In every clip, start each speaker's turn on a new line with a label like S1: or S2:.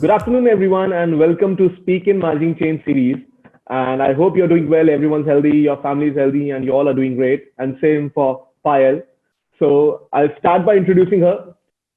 S1: Good afternoon, everyone, and welcome to Speak in Margin Chain series. And I hope you're doing well. Everyone's healthy, your family is healthy, and you all are doing great. And same for Payal. So I'll start by introducing her.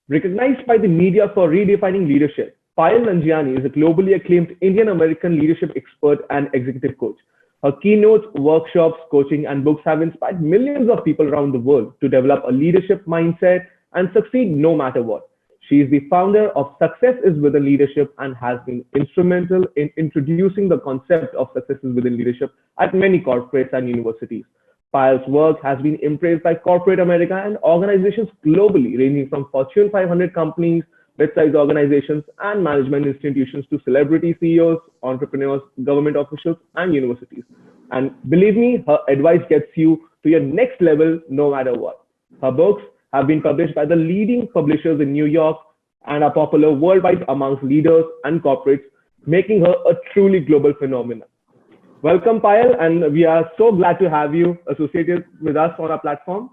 S1: Recognized by the media for redefining leadership, Payal Nanjiani is a globally acclaimed Indian American leadership expert and executive coach. Her keynotes, workshops, coaching, and books have inspired millions of people around the world to develop a leadership mindset and succeed no matter what. She is the founder of Success is Within Leadership and has been instrumental in introducing the concept of success is within leadership at many corporates and universities. Payal's work has been embraced by corporate America and organizations globally, ranging from Fortune 500 companies, mid-sized organizations, and management institutions to celebrity CEOs, entrepreneurs, government officials, and universities. And believe me, her advice gets you to your next level no matter what. Her books have been published by the leading publishers in New York and are popular worldwide amongst leaders and corporates, making her a truly global phenomenon. Welcome, Payal, and we are so glad to have you associated with us on our platform.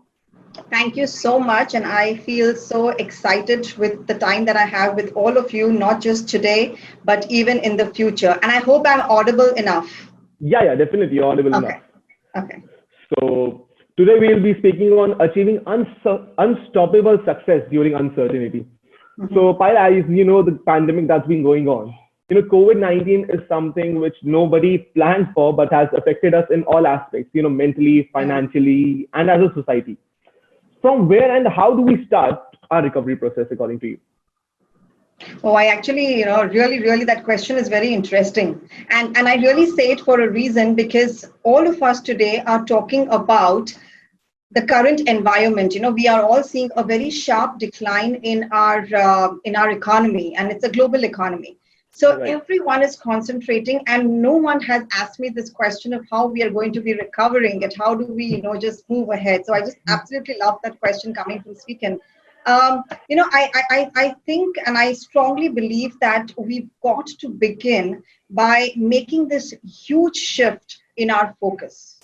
S2: Thank you so much. And I feel so excited with the time that I have with all of you, not just today, but even in the future. And I hope I'm audible enough.
S1: Yeah, definitely audible enough.
S2: Okay.
S1: So today we'll be speaking on achieving unstoppable success during uncertainty. So, Payal, as you know, the pandemic that's been going on, COVID-19 is something which nobody planned for, but has affected us in all aspects, mentally, financially, and as a society. From where and how do we start our recovery process, according to you?
S2: Oh, I actually, really, that question is very interesting. And I really say it for a reason, because all of us today are talking about the current environment. We are all seeing a very sharp decline in our economy, and it's a global economy. So right. Everyone is concentrating, and no one has asked me this question of how we are going to be recovering it. How do we, just move ahead? So I just absolutely love that question coming from Speakin. I think, and I strongly believe that we've got to begin by making this huge shift in our focus.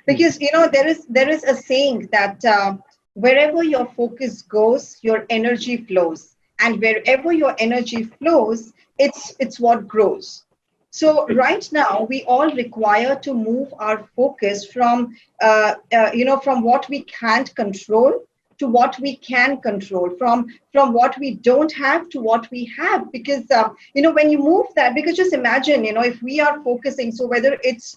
S2: Because, there is a saying that wherever your focus goes, your energy flows. And wherever your energy flows, it's what grows. So right now, we all require to move our focus from what we can't control to what we can control, from what we don't have to what we have. Because, when you move that, because just imagine, if we are focusing, so whether it's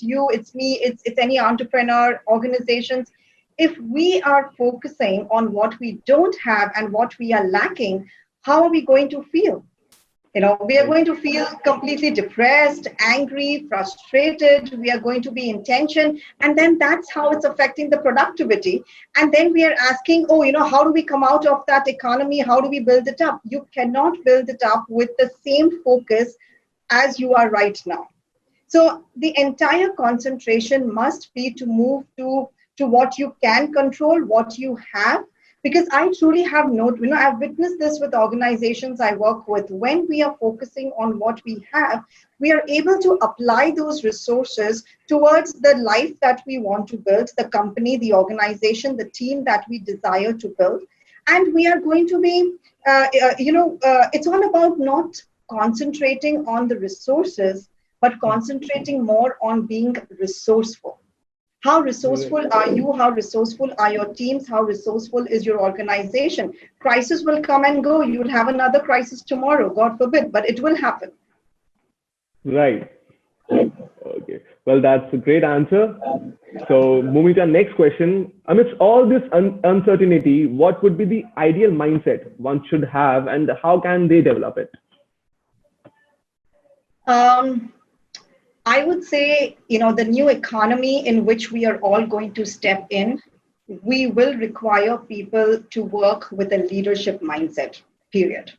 S2: you, it's me, it's any entrepreneur, organizations, if we are focusing on what we don't have and what we are lacking, how are we going to feel? We are going to feel completely depressed, angry, frustrated. We are going to be in tension. And then that's how it's affecting the productivity. And then we are asking, how do we come out of that economy? How do we build it up? You cannot build it up with the same focus as you are right now. So the entire concentration must be to move to what you can control, what you have. Because I truly have I've witnessed this with organizations I work with. When we are focusing on what we have, we are able to apply those resources towards the life that we want to build, the company, the organization, the team that we desire to build. And we are going to be, it's all about not concentrating on the resources, but concentrating more on being resourceful. How resourceful are you? How resourceful are your teams? How resourceful is your organization? Crisis will come and go. You will have another crisis tomorrow, God forbid, but it will happen.
S1: Right. Okay. Well, that's a great answer. So moving to our next question, amidst all this uncertainty, what would be the ideal mindset one should have, and how can they develop it?
S2: I would say, the new economy in which we are all going to step in, we will require people to work with a leadership mindset, period.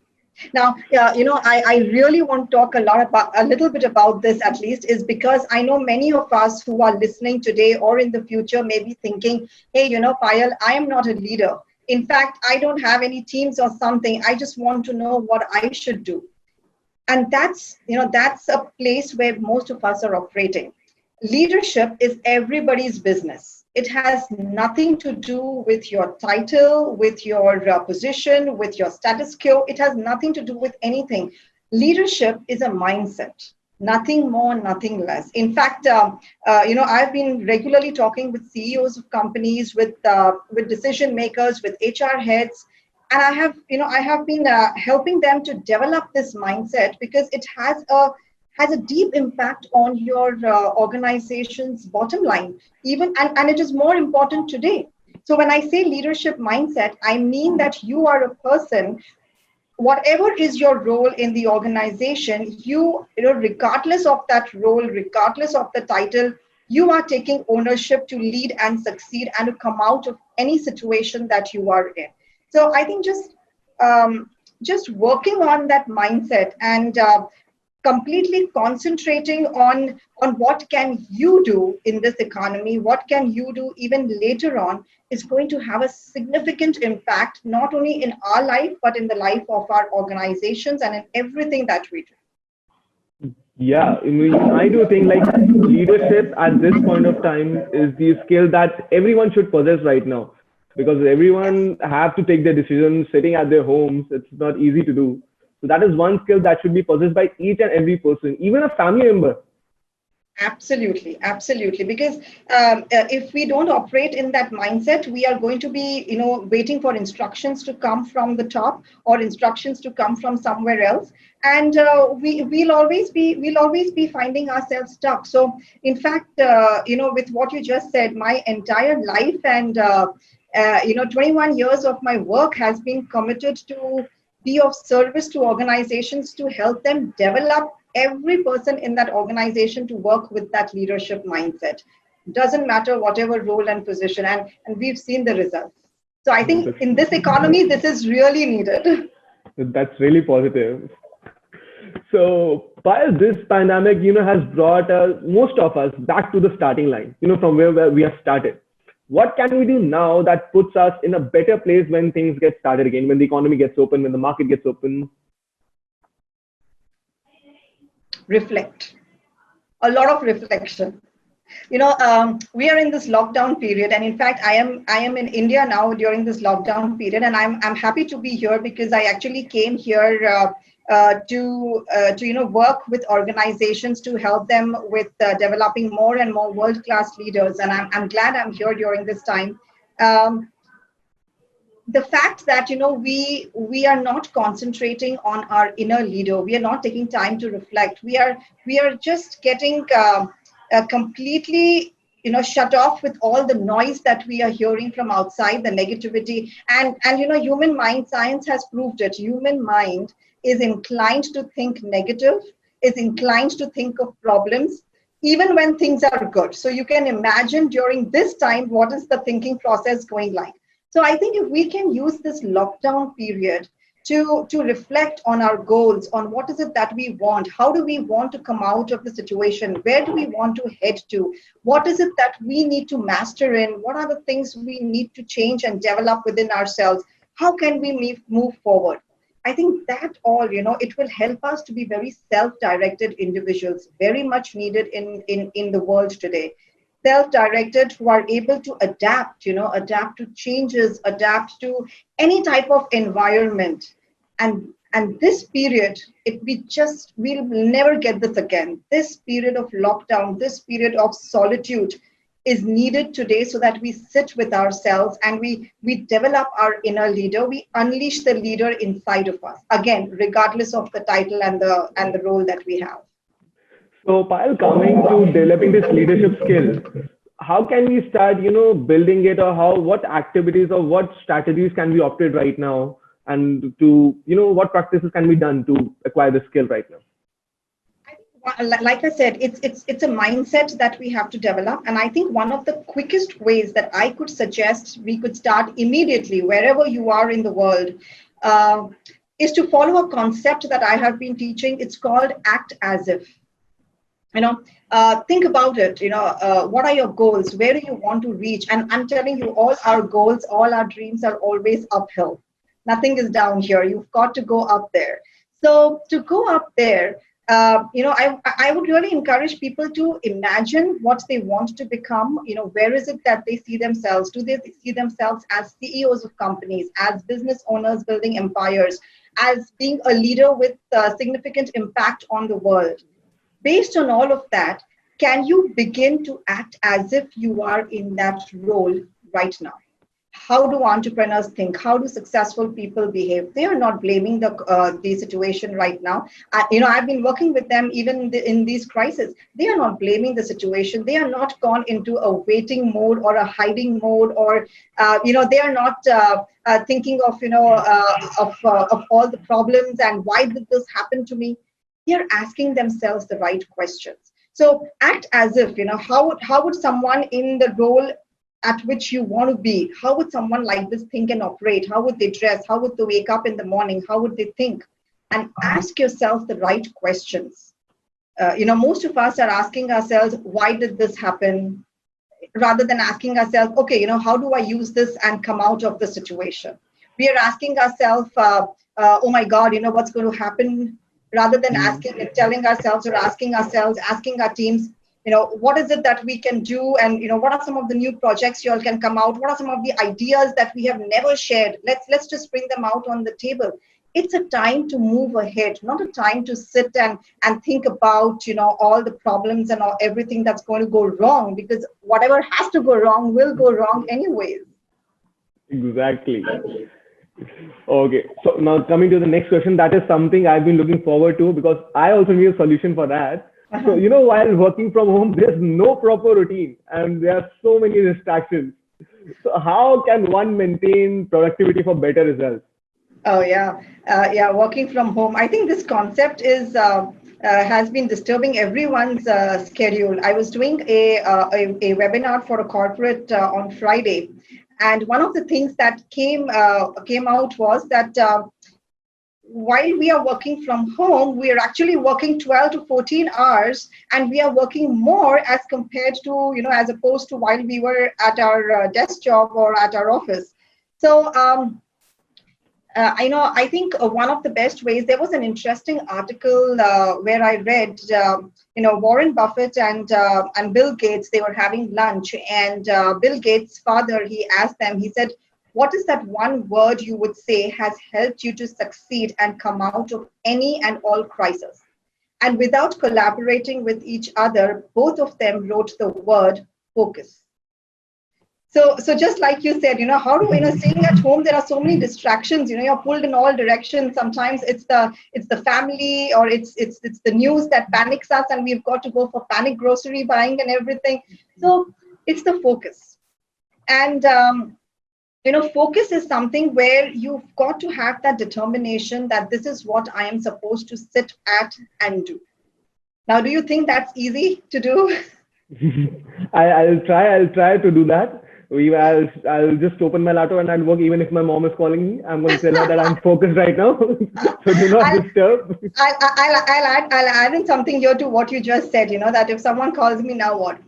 S2: Now, I really want to talk a little bit about this, at least, is because I know many of us who are listening today or in the future may be thinking, hey, Payal, I am not a leader. In fact, I don't have any teams or something. I just want to know what I should do. And that's a place where most of us are operating. Leadership is everybody's business. It has nothing to do with your title, with your position, with your status quo. It has nothing to do with anything. Leadership is a mindset, nothing more, nothing less. In fact, I've been regularly talking with CEOs of companies, with decision makers, with HR heads, and I have been helping them to develop this mindset because it has a deep impact on your organization's bottom line, even and it is more important today. So when I say leadership mindset, I mean that you are a person, whatever is your role in the organization, regardless of that role, regardless of the title, you are taking ownership to lead and succeed and to come out of any situation that you are in. So I think just working on that mindset and completely concentrating on what can you do in this economy, what can you do even later on, is going to have a significant impact not only in our life but in the life of our organizations and in everything that we do.
S1: Yeah, I mean, I do think like leadership at this point of time is the skill that everyone should possess right now, because
S2: Yes.
S1: everyone have to take their decisions sitting at their homes. It's not easy to do. So that is one skill that should be possessed by each and every person, even a family member.
S2: Absolutely, absolutely. Because if we don't operate in that mindset, we are going to be, waiting for instructions to come from the top or instructions to come from somewhere else, and we'll always be finding ourselves stuck. So, in fact, with what you just said, my entire life and 21 years of my work has been committed to be of service to organizations to help them develop every person in that organization to work with that leadership mindset. Doesn't matter whatever role and position, and we've seen the results. So I think in this economy, this is really needed.
S1: That's really positive. So, while this pandemic, has brought most of us back to the starting line, from where we have started. What can we do now that puts us in a better place when things get started again, when the economy gets open, when the market gets open?
S2: Reflect. A lot of reflection. We are in this lockdown period, and in fact I am in India now during this lockdown period, and I'm happy to be here because I actually came here to work with organizations to help them with developing more and more world class leaders, and I'm glad I'm here during this time. um, the fact that we are not concentrating on our inner leader, we are not taking time to reflect, we are just getting completely shut off with all the noise that we are hearing from outside, the negativity. And human mind, science has proved it, human mind is inclined to think negative, is inclined to think of problems even when things are good. So you can imagine during this time what is the thinking process going like. So I think if we can use this lockdown period to reflect on our goals, on what is it that we want, how do we want to come out of the situation, where do we want to head to, what is it that we need to master in, what are the things we need to change and develop within ourselves, how can we move forward. I think that all, it will help us to be very self-directed individuals, very much needed in the world today. Self-directed, who are able to adapt, adapt to changes, adapt to any type of environment. And this period, we'll never get this again. This period of lockdown, this period of solitude is needed today, so that we sit with ourselves and we develop our inner leader, we unleash the leader inside of us, again regardless of the title and the role that we have.
S1: So, Payal, coming to developing this leadership skill, how can we start, building it, or what activities or what strategies can be opted right now, and to, what practices can be done to acquire the skill right now?
S2: Like I said, it's a mindset that we have to develop, and I think one of the quickest ways that I could suggest we could start immediately, wherever you are in the world, uh, is to follow a concept that I have been teaching. It's called act as if. Think about it. What are your goals? Where do you want to reach? And I'm telling you, all our goals, all our dreams are always uphill. Nothing is down here. You've got to go up there. So to go up there, I would really encourage people to imagine what they want to become. Where is it that they see themselves? Do they see themselves as CEOs of companies, as business owners building empires, as being a leader with significant impact on the world? Based on all of that, can you begin to act as if you are in that role right now? How do entrepreneurs think? How do successful people behave? They are not blaming the situation right now. I've been working with them even in these crises. They are not blaming the situation. They are not gone into a waiting mode or a hiding mode, or they are not thinking of of all the problems and why did this happen to me. They are asking themselves the right questions. So act as if, how would someone in the role at which you want to be, how would someone like this think and operate? How would they dress? How would they wake up in the morning? How would they think? And ask yourself the right questions. Most of us are asking ourselves, why did this happen? Rather than asking ourselves, okay, how do I use this and come out of the situation? We are asking ourselves, oh my God, what's going to happen? Rather than telling ourselves or asking our teams, what is it that we can do, and what are some of the new projects you all can come out? What are some of the ideas that we have never shared? Let's just bring them out on the table. It's a time to move ahead, not a time to sit and think about all the problems and everything that's going to go wrong, because whatever has to go wrong will go wrong anyways.
S1: Exactly. Okay, so now coming to the next question, that is something I've been looking forward to because I also need a solution for that. So, while working from home, there's no proper routine and there are so many distractions. So, how can one maintain productivity for better results?
S2: Oh yeah. Working from home. I think this concept is has been disturbing everyone's schedule. I was doing a webinar for a corporate on Friday, and one of the things that came out was that while we are working from home, we are actually working 12 to 14 hours, and we are working more as compared to as opposed to while we were at our desk job or at our office. So. I think one of the best ways, there was an interesting article where I read, Warren Buffett and Bill Gates, they were having lunch, and Bill Gates' father, he asked them, he said, what is that one word you would say has helped you to succeed and come out of any and all crisis? And without collaborating with each other, both of them wrote the word focus. So just like you said, how do staying at home, there are so many distractions, you're pulled in all directions. Sometimes it's the family, or it's the news that panics us, and we've got to go for panic grocery buying and everything. So it's the focus. And focus is something where you've got to have that determination that this is what I am supposed to sit at and do. Now, do you think that's easy to do?
S1: I'll try to do that. I'll just open my laptop and I'll work even if my mom is calling me. I'm going to tell her that I'm focused right now. So do not disturb.
S2: I'll add in something here to what you just said, that if someone calls me now, what?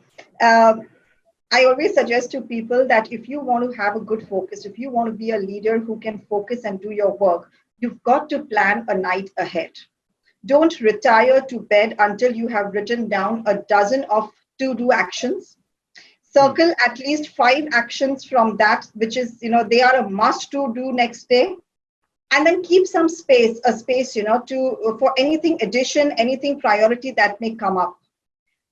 S2: I always suggest to people that if you want to have a good focus, if you want to be a leader who can focus and do your work, you've got to plan a night ahead. Don't retire to bed until you have written down a dozen of to-do actions. Circle at least 5 actions from that, which is, they are a must to do next day. And then keep some space, for anything addition, anything priority that may come up.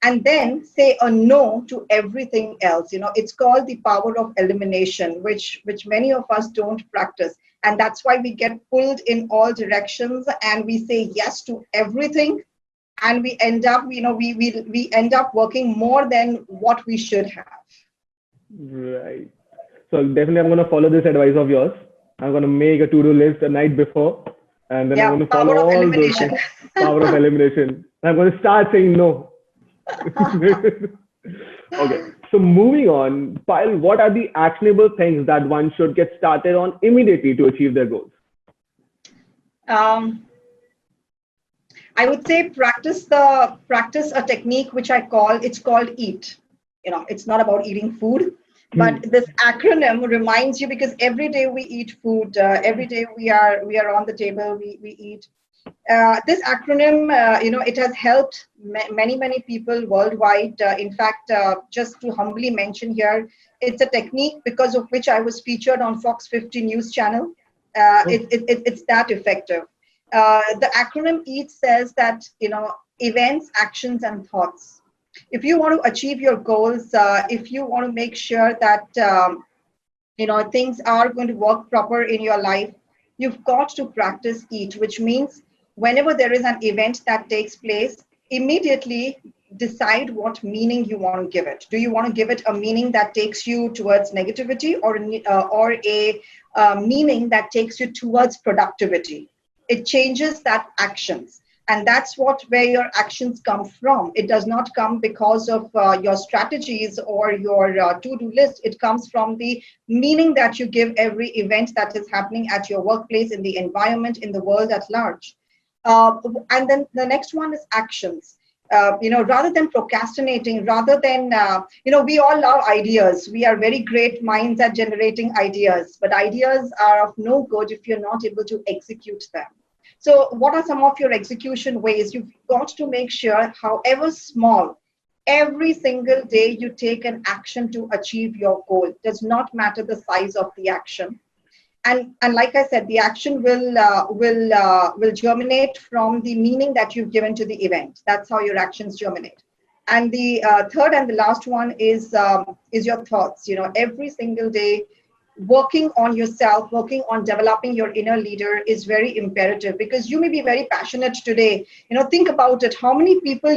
S2: And then say a no to everything else. It's called the power of elimination, which many of us don't practice. And that's why we get pulled in all directions and we say yes to everything. And we end up, we end up working more than what we should have.
S1: Right. So definitely I'm going to follow this advice of yours. I'm going to make a to-do list the night before. And then I'm going to follow all those things. Power of elimination. And I'm going to start saying no. Okay. So moving on, Payal, what are the actionable things that one should get started on immediately to achieve their goals?
S2: I would say practice a technique which it's called EAT. It's not about eating food, but this acronym reminds you, because every day we eat food, every day we are on the table, we eat. This acronym, it has helped many people worldwide. In fact, just to humbly mention here, it's a technique because of which I was featured on Fox 50 News channel. It's that effective. The acronym EAT says that, events, actions, and thoughts. If you want to achieve your goals, if you want to make sure that things are going to work proper in your life, you've got to practice EAT, which means whenever there is an event that takes place, immediately decide what meaning you want to give it. Do you want to give it a meaning that takes you towards negativity, or a meaning that takes you towards productivity? It changes that actions, and that's where your actions come from. It does not come because of your strategies or your to-do list. It comes from the meaning that you give every event that is happening at your workplace, in the environment, in the world at large. And then the next one is actions. Rather than procrastinating, rather than, we all love ideas. We are very great minds at generating ideas, but ideas are of no good if you're not able to execute them. So what are some of your execution ways? You've got to make sure, however small, every single day you take an action to achieve your goal. It does not matter the size of the action. And like I said, the action will germinate from the meaning that you've given to the event. That's how your actions germinate. And the third and the last one is your thoughts. Every single day, working on yourself, working on developing your inner leader is very imperative, because you may be very passionate today. Think about it. How many people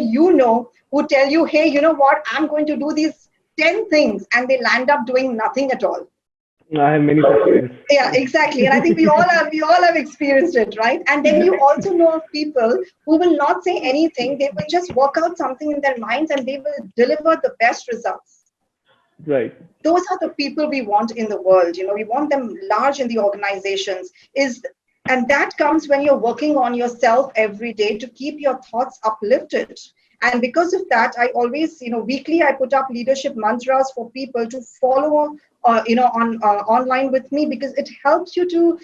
S2: who tell you, hey, you know what, I'm going to do these 10 things, and they land up doing nothing at all.
S1: I have many such friends.
S2: Yeah, exactly. And I think we all have experienced it, right? And then you also know of people who will not say anything. They will just work out something in their minds, and they will deliver the best results.
S1: Right.
S2: Those are the people we want in the world. We want them large in the organizations. And that comes when you're working on yourself every day to keep your thoughts uplifted. And because of that, I always, weekly, I put up leadership mantras for people to follow, online with me, because it helps you to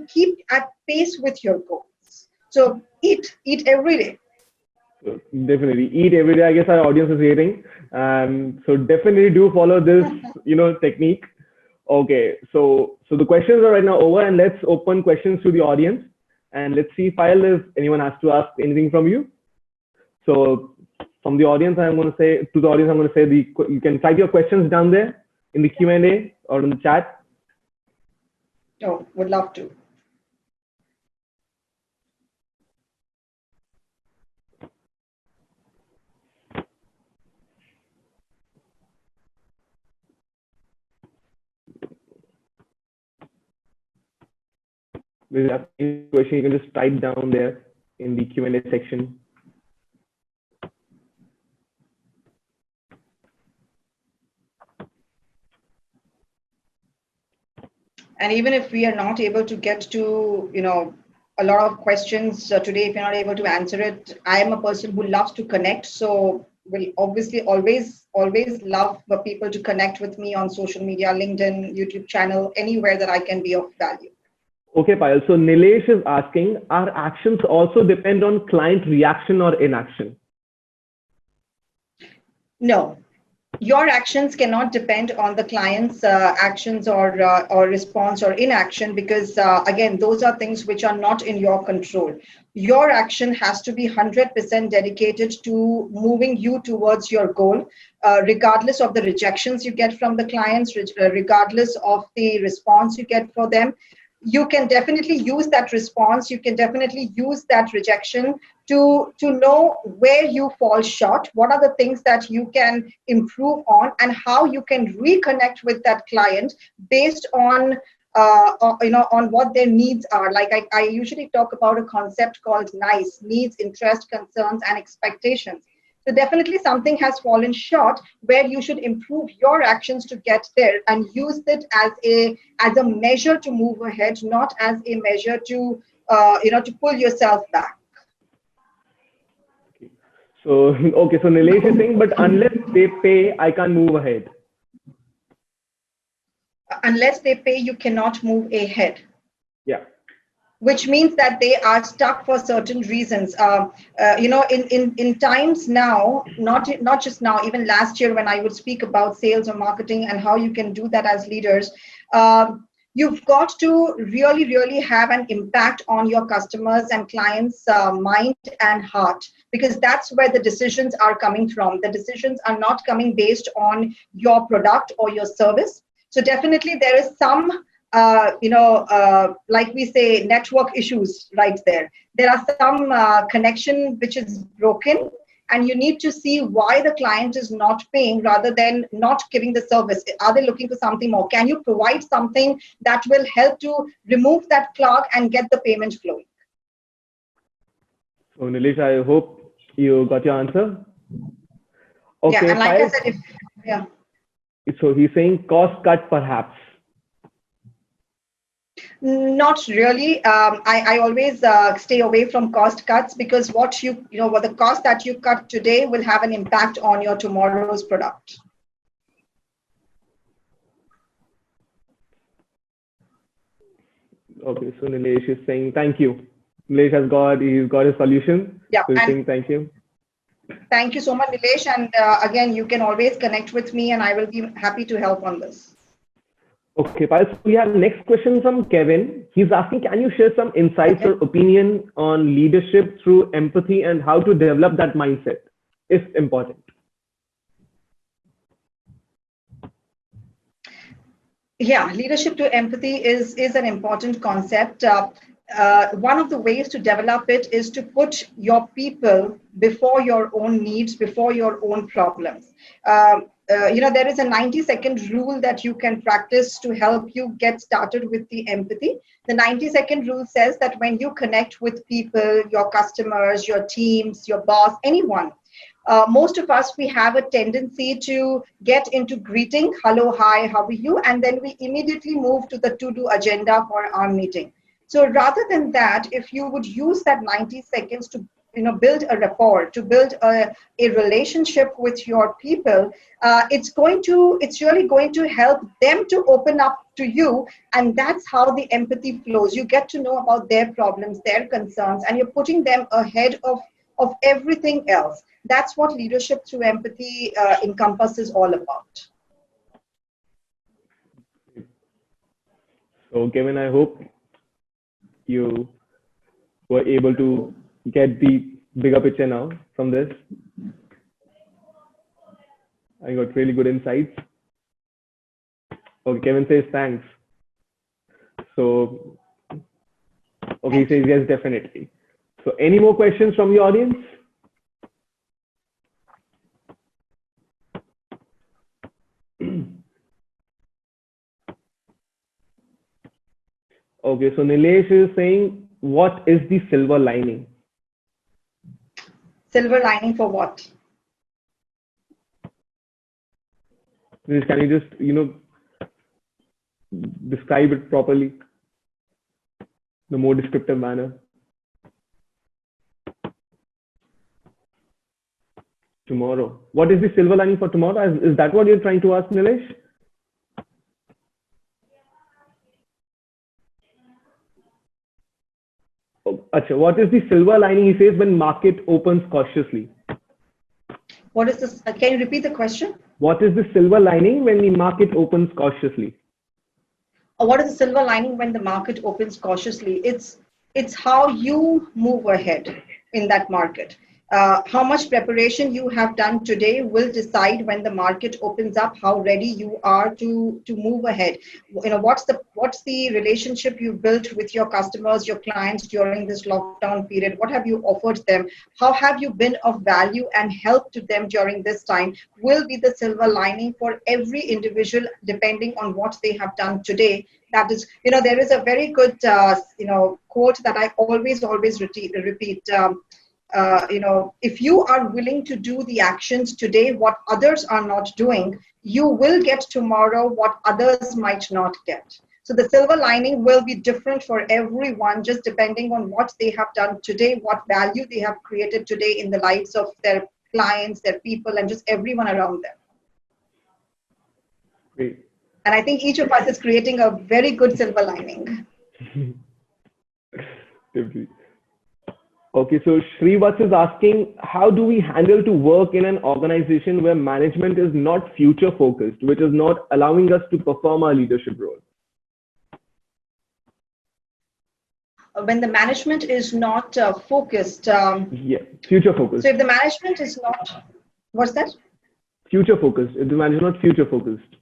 S2: keep at pace with your goals. So eat every day.
S1: So definitely eat every day. I guess our audience is hearing, and so definitely do follow this, technique. Okay, so the questions are right now over, and let's open questions to the audience, and let's see, Payal, if anyone has to ask anything from you. So from the audience, I'm going to say you can type your questions down there in the Q&A or in the chat.
S2: Oh, would love to.
S1: If you have any question, you can just type down there in the Q&A section.
S2: And even if we are not able to get to, a lot of questions today, if you're not able to answer it, I am a person who loves to connect. So will obviously always love for people to connect with me on social media, LinkedIn, YouTube channel, anywhere that I can be of value.
S1: Okay, Payal. So Nilesh is asking, our actions also depend on client reaction or inaction?
S2: No. Your actions cannot depend on the client's actions or response or inaction, because again, those are things which are not in your control. Your action has to be 100% dedicated to moving you towards your goal, regardless of the rejections you get from the clients, regardless of the response you get for them. You can definitely use that response. You can definitely use that rejection to know where you fall short, what are the things that you can improve on, and how you can reconnect with that client based on on what their needs are. Like I usually talk about a concept called NICE: needs, interests, concerns, and expectations. So definitely something has fallen short where you should improve your actions to get there, and use it as a measure to move ahead, not as a measure to to pull yourself back.
S1: So okay, so Nilesh is saying, but unless they pay, I can't move ahead.
S2: Unless they pay, you cannot move ahead.
S1: Yeah.
S2: which means that they are stuck for certain reasons. In times now, not just now, even last year when I would speak about sales or marketing and how you can do that as leaders, you've got to really, really have an impact on your customers and clients' mind and heart, because that's where the decisions are coming from. The decisions are not coming based on your product or your service. So definitely there is some like we say, network issues right there. There are some connection which is broken, and you need to see why the client is not paying rather than not giving the service. Are they looking for something more? Can you provide something that will help to remove that clog and get the payment flowing?
S1: So Nilesh, I hope you got your answer. Okay,
S2: yeah, and like I said, yeah.
S1: So he's saying cost cut perhaps.
S2: Not really. I always stay away from cost cuts, because what the cost that you cut today will have an impact on your tomorrow's product.
S1: Okay, so Nilesh is saying thank you. Nilesh he's got his solution.
S2: Yeah,
S1: so he's
S2: and
S1: saying thank you.
S2: Thank you so much, Nilesh. And again, you can always connect with me, and I will be happy to help on this.
S1: Okay, Payal, so we have next question from Kevin. He's asking, can you share some insights or opinion on leadership through empathy and how to develop that mindset if important?
S2: Yeah, leadership to empathy is an important concept. One of the ways to develop it is to put your people before your own needs, before your own problems. There is a 90-second rule that you can practice to help you get started with the empathy. The 90-second rule says that when you connect with people, your customers, your teams, your boss, anyone, most of us, we have a tendency to get into greeting, hello, hi, how are you? And then we immediately move to the to-do agenda for our meeting. So rather than that, if you would use that 90 seconds to build a rapport, to build a relationship with your people, it's really going to help them to open up to you. And that's how the empathy flows. You get to know about their problems, their concerns, and you're putting them ahead of everything else. That's what leadership through empathy encompasses all about.
S1: So Kevin, I hope you were able to get the bigger picture now from this. I got really good insights. Okay, Kevin says thanks. So, okay, he says yes, definitely. So any more questions from the audience? Okay, so Nilesh is saying, what is the silver lining?
S2: Silver lining for what?
S1: Nilesh, can you just, describe it properly? The more descriptive manner. Tomorrow. What is the silver lining for tomorrow? Is that what you're trying to ask, Nilesh? Achha, what is the silver lining, he says, when market opens cautiously?
S2: What is this? Can you repeat the question?
S1: What is the silver lining when the market opens cautiously?
S2: What is the silver lining when the market opens cautiously? It's how you move ahead in that market. How much preparation you have done today will decide when the market opens up how ready you are to move ahead. What's the relationship you built with your customers, your clients during this lockdown period? What have you offered them? How have you been of value and help to them during this time will be the silver lining for every individual, depending on what they have done today. That is, there is a very good quote that I always repeat. If you are willing to do the actions today, what others are not doing, you will get tomorrow what others might not get. So the silver lining will be different for everyone, just depending on what they have done today, what value they have created today in the lives of their clients, their people, and just everyone around them.
S1: Great.
S2: And I think each of us is creating a very good silver lining.
S1: Definitely. Okay, so Srivatsa is asking, how do we handle to work in an organization where management is not future focused, which is not allowing us to perform our leadership role?
S2: When the management is not focused,
S1: Yeah, future
S2: so
S1: focused.
S2: if the management is not, what's that?
S1: Future focused. If the management is not future focused.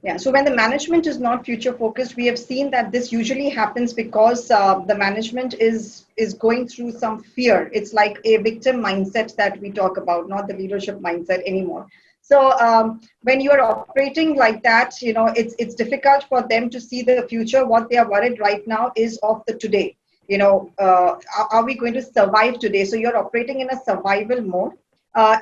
S2: Yeah, so when the management is not future focused, we have seen that this usually happens because the management is going through some fear. It's like a victim mindset that we talk about, not the leadership mindset anymore. So when you are operating like that, it's difficult for them to see the future. What they are worried right now is of the today. Are we going to survive today? So you're operating in a survival mode.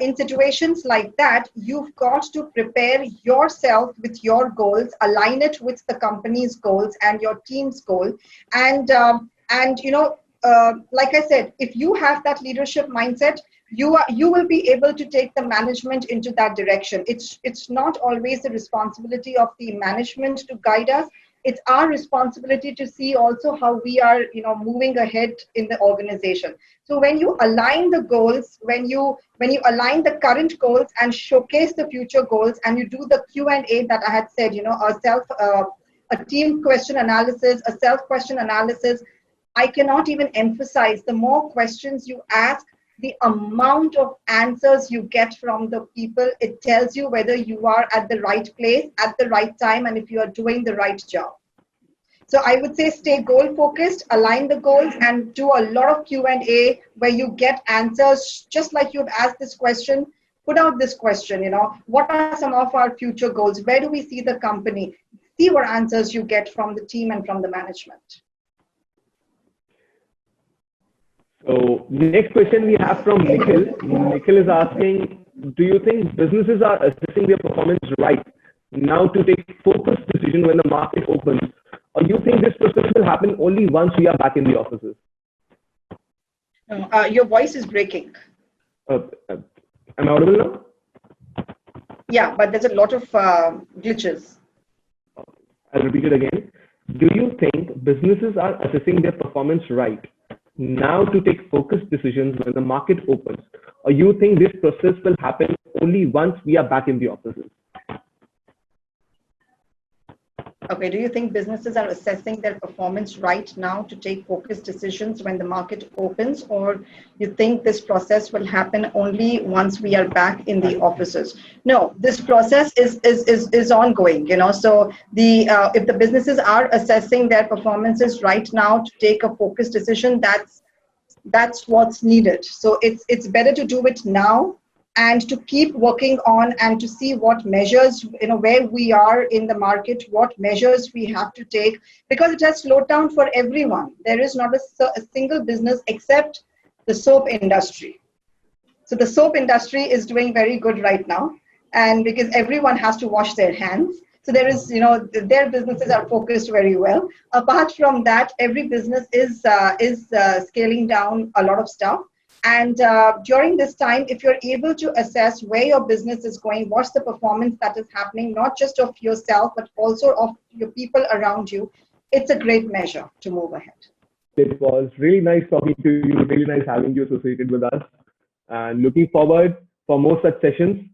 S2: In situations like that, you've got to prepare yourself with your goals, align it with the company's goals and your team's goal, and like I said, if you have that leadership mindset, you will be able to take the management into that direction. It's not always the responsibility of the management to guide us. It's our responsibility to see also how we are moving ahead in the organization. So when you align the goals, when you align the current goals and showcase the future goals, and you do the Q&A that I had said, a team question analysis, a self question analysis, I cannot even emphasize, the more questions you ask, the amount of answers you get from the people, it tells you whether you are at the right place at the right time and if you are doing the right job. So I would say stay goal focused, align the goals, and do a lot of Q&A where you get answers. Just like you've asked this question, put out this question, what are some of our future goals? Where do we see the company? See what answers you get from the team and from the management.
S1: So next question we have from Nikhil. Nikhil is asking, do you think businesses are assessing their performance right now to take focused decision when the market opens? Or do you think this process will happen only once we are back in the offices?
S2: Your voice is breaking.
S1: Am I audible now?
S2: Yeah, but there's a lot of glitches.
S1: I'll repeat it again. Do you think businesses are assessing their performance right now to take focused decisions when the market opens? Or you think this process will happen only once we are back in the offices?
S2: Okay, do you think businesses are assessing their performance right now to take focused decisions when the market opens, or you think this process will happen only once we are back in the offices? No, this process is ongoing, so if the businesses are assessing their performances right now to take a focused decision, that's what's needed. So it's better to do it now and to keep working on and to see what measures, where we are in the market, what measures we have to take, because it has slowed down for everyone. There is not a single business except the soap industry. So the soap industry is doing very good right now, and because everyone has to wash their hands. So there is, their businesses are focused very well. Apart from that, every business is scaling down a lot of stuff. And during this time, if you're able to assess where your business is going, what's the performance that is happening, not just of yourself, but also of your people around you, it's a great measure to move ahead.
S1: It was really nice talking to you, really nice having you associated with us, and looking forward for more such sessions.